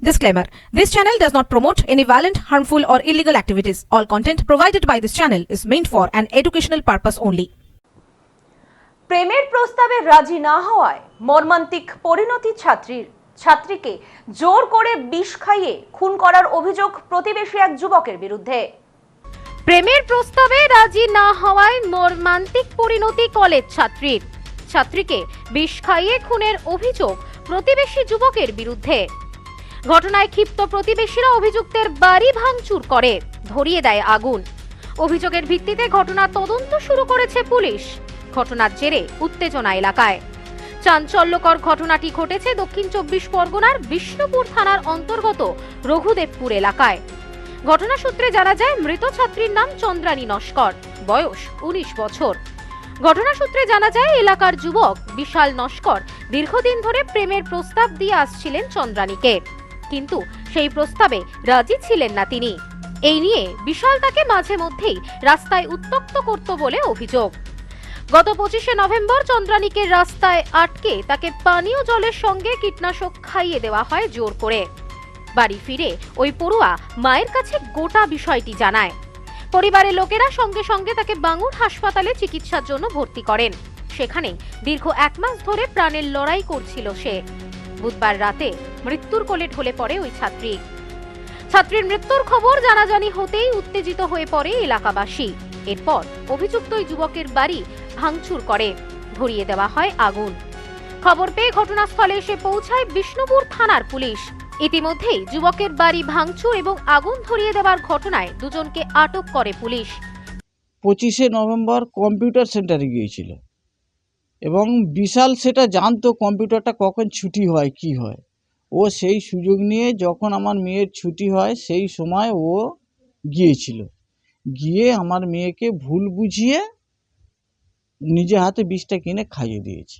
Disclaimer. This channel does not promote any violent, harmful or illegal activities. All content provided by this channel is meant for an educational purpose only. প্রেমের প্রস্তাবে রাজি না হওয়ায় মর্মান্তিক পরিণতি ছাত্রীকে জোর করে বিষ খাইয়ে খুন করার অভিযোগ প্রতিবেশী এক যুবকের বিরুদ্ধে। প্রেমের প্রস্তাবে রাজি না হওয়ায় মর্মান্তিক পরিণতি কলেজ ছাত্রীকে বিষ খাইয়ে খুনের অভিযোগ প্রতিবেশী যুবকের বিরুদ্ধে। ঘটনায় ক্ষিপ্ত প্রতিবেশীরা অভিযুক্তের বাড়ি ভাঙচুর করে ধরিয়ে দেয় আগুন। অভিযোগের ভিত্তিতে ঘটনার তদন্ত শুরু করেছে পুলিশ। ঘটনার জেরে উত্তেজনা এলাকায়। চাঞ্চল্যকর ঘটনাটি ঘটেছে দক্ষিণ 24 পরগনার বিষ্ণুপুর থানার অন্তর্গত রঘুদেবপুর এলাকায়। ঘটনা সূত্রে জানা যায় মৃত ছাত্রীর নাম চন্দ্রানী নস্কর, বয়স 19 বছর। ঘটনা সূত্রে জানা যায় এলাকার যুবক বিশাল নস্কর দীর্ঘদিন ধরে প্রেমের প্রস্তাব দিয়ে আসছিলেন চন্দ্রানীকে, কিন্তু সেই প্রস্তাবে রাজি ছিলেন না তিনি। এই নিয়ে বিশাল তাকে মাঝে মধ্যেই রাস্তায় উত্ত্যক্ত করত বলে অভিযোগ। গত 25শে নভেম্বর চন্দ্রানীকে রাস্তায় আটকে তাকে পানীয় জলের সঙ্গে কীটনাশক খাইয়ে দেওয়া হয় জোর করে। বাড়ি ফিরে ওই পড়ুয়া মায়ের কাছে গোটা বিষয়টি জানায়। পরিবারের লোকেরা সঙ্গে সঙ্গে তাকে বাঙুর হাসপাতালে চিকিৎসার জন্য ভর্তি করেন। সেখানে দীর্ঘ 1 মাস ধরে প্রাণের লড়াই করছিল সে। বুধবার রাতে মৃত্যুর কোলে ঢলে পড়ে ওই ছাত্রীর মৃত্যুর খবর জানাজানি হতেই উত্তেজিত হয়ে পড়ে এলাকাবাসী। এরপর অভিযুক্ত ওই যুবকের বাড়ি ভাঙচুর করে ধরিয়ে দেওয়া হয় আগুন। খবর পেয়ে ঘটনাস্থলে এসে পৌঁছায় বিষ্ণুপুর থানার পুলিশ। ইতিমধ্যেই যুবকের বাড়ি ভাঙচুর এবং আগুন ধরিয়ে দেওয়ার ঘটনায় দুজনকে আটক করে পুলিশ। 25শে নভেম্বর কম্পিউটার সেন্টারে গিয়েছিল এবং বিশাল সেটা জানতো কম্পিউটারটা কখন ছুটি হয় কি হয়। ও সেই সুযোগ নিয়ে যখন আমার মেয়ের ছুটি হয় সেই সময় ও গিয়ে আমার মেয়েকে ভুল বুঝিয়ে নিজে হাতে বিষটা কিনে খাইয়ে দিয়েছে।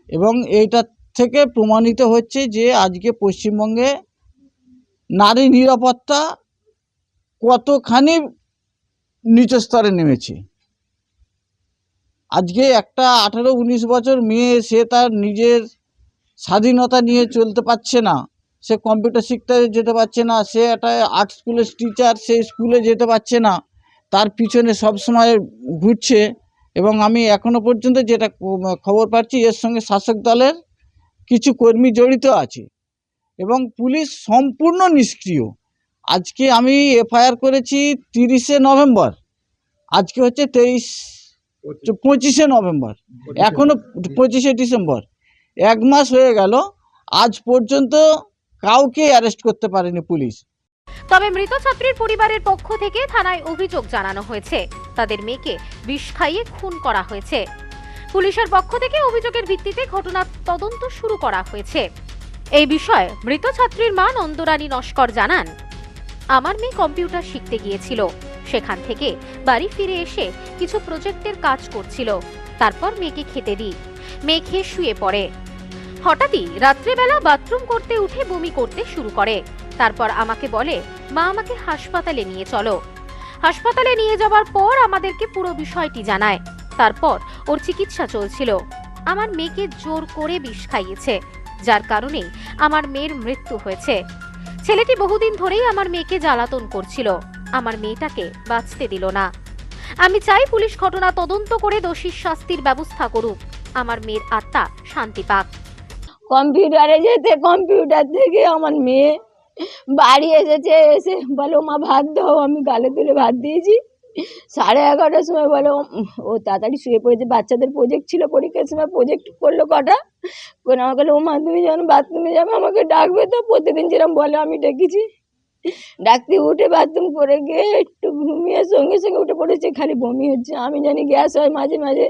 এবং এইটা থেকে প্রমাণিত হচ্ছে যে আজকে পশ্চিমবঙ্গে নারী নিরাপত্তা কতখানি নিচু স্তরে নেমেছে। আজকে একটা 18-19 বছর মেয়ে, সে তার নিজের স্বাধীনতা নিয়ে চলতে পারছে না, সে কম্পিউটার শিখতে যেতে পারছে না, সে একটা আর্ট স্কুলের টিচার, সে স্কুলে যেতে পারছে না, তার পিছনে সব সময় ঘুরছে। এবং আমি এখনো পর্যন্ত যেটা খবর পাচ্ছি এর সঙ্গে শাসক দলের কিছু কর্মী জড়িত আছে এবং পুলিশ সম্পূর্ণ নিষ্ক্রিয়। আজকে আমি এফআইআর করেছি 30শে নভেম্বর, আজকে হচ্ছে 25শে নভেম্বর, এখনো 25শে ডিসেম্বর, 1 মাস হয়ে গেল, আজ পর্যন্ত কাউকে অ্যারেস্ট করতে পারেনি পুলিশ। তবে মৃত ছাত্রীর পরিবারের পক্ষ থেকে থানায় অভিযোগ জানানো হয়েছে তাদের মেয়েকে বিষ খাইয়ে খুন করা হয়েছে। পুলিশের পক্ষ থেকে অভিযোগের ভিত্তিতে ঘটনার তদন্ত শুরু করা হয়েছে। এই বিষয়ে মৃত ছাত্রীর মা নন্দরানী নস্কর জানান, আমার মেয়ে কম্পিউটার শিখতে গিয়েছিল, সেখান থেকে বাড়ি ফিরে এসে কিছু প্রজেক্টের কাজ করছিল। তারপর মেয়েকে খেতে দিই, মেয়ে খেয়ে শুয়ে পড়ে। হঠাৎই রাত্রেবেলা বাথরুম করতে উঠে বমি করতে শুরু করে। তারপর আমাকে বলে, মা আমাকে হাসপাতালে নিয়ে চলো। হাসপাতালে নিয়ে যাওয়ার পর আমাদেরকে পুরো বিষয়টি জানায়। তারপর ওর চিকিৎসা চলছিল। আমার মেয়েকে জোর করে বিষ খাইয়েছে, যার কারণে আমার মেয়ের মৃত্যু হয়েছে। ছেলেটি বহুদিন ধরেই আমার মেয়েকে জ্বালাতন করছিল, আমার মেয়েটাকে বাঁচতে দিল না। আমি চাই পুলিশ ঘটনা তদন্ত করে দোষীর শাস্তির ব্যবস্থা করুক, আমার মেয়ের আত্মা শান্তি পাক। কম্পিউটারে যেতে কম্পিউটার থেকে আমার মেয়ে বাড়ি এসেছে, এসে বলো মা ভাত দাও, আমি গালে তুলে ভাত দিয়েছি। 11:30টার সময় বলো ও তাড়াতাড়ি শুয়ে পড়েছে, বাচ্চাদের প্রজেক্ট ছিল, পরীক্ষার সময় প্রজেক্ট করলো কটা করে আমাকে বললো ও মা তুমি যখন বাথরুমে যাবে আমাকে ডাকবে তো। প্রত্যেকদিন যেরকম বলে আমি ডেকেছি, ডাকতে উঠে বাথরুম করে গিয়ে একটু ঘুমিয়ে সঙ্গে সঙ্গে উঠে পড়েছে, খালি বমি হচ্ছে। আমি জানি গ্যাস হয় মাঝে মাঝে,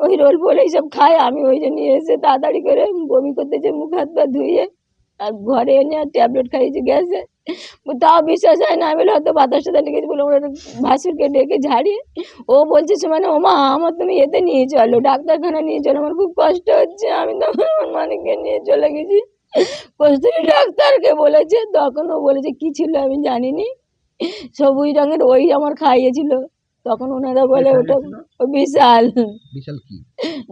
ওই রোল ফোল এইসব খায়, আমি ওই জন্য এসে তাড়াতাড়ি করে বমি করতেছে, মুখ হাত পা ধুয়ে আর ঘরে এনে ট্যাবলেট খাইয়েছি গ্যাসে। তাও বিশ্বাস হয় না, আমি বলে হয়তো বাতাস টাতাস লেগেছি বলে ওরা ভাসুরকে ডেকে ঝাড়িয়ে ও বলছে সে মানে ও মা আমার তুমি এতে নিয়ে চলো, ডাক্তারখানা নিয়ে চলো, আমার খুব কষ্ট হচ্ছে। আমি তখন আমার মানিককে নিয়ে চলে গেছি, কস্তুরী ডাক্তারকে বলেছে। তখন ও বলেছে কি ছিল আমি জানিনি, সবুজ রঙের ওই আমার খাইয়েছিল। তখন ওনারা বলে ওটা বিশাল বিশাল কি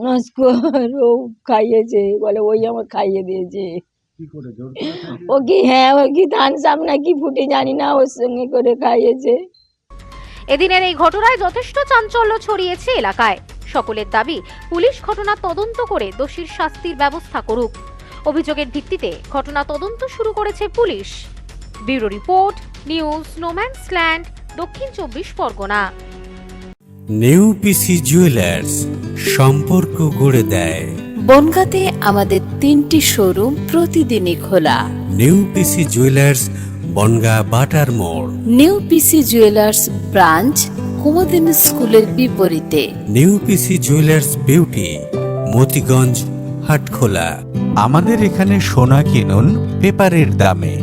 নস্কর ও খাইয়েছে, বলে ওই আমার খাইয়ে দিয়েছে। ও কি হ্যাঁ ও কি ধান সাপ নাকি ফুটে জানি না ওর সঙ্গে করে খাইয়েছে। এদিনের এই ঘটনায় যথেষ্ট চাঞ্চল্য ছড়িয়েছে এলাকায়। সকলের দাবি পুলিশ ঘটনা তদন্ত করে দোষীর শাস্তির ব্যবস্থা করুক। অভিযোগের ভিত্তিতে ঘটনা তদন্ত শুরু করেছে police. Bureau report, news no man's land, দক্ষিণ 24 পরগনা। নিউ পিসি জুয়েলার্স, সম্পর্ক গড়ে দেয়। বনগাঁতে আমাদের 3টি শোরুম প্রতিদিনই খোলা। নিউ পিসি জুয়েলার্স, বনগাঁ বাটার মোড়। New PC jewellers branch Kumudini স্কুলের বিপরীতে। New PC jewellers beauty, Motiganj, Hatkhola. আমাদের এখানে সোনা কিনুন পেপারের দামে।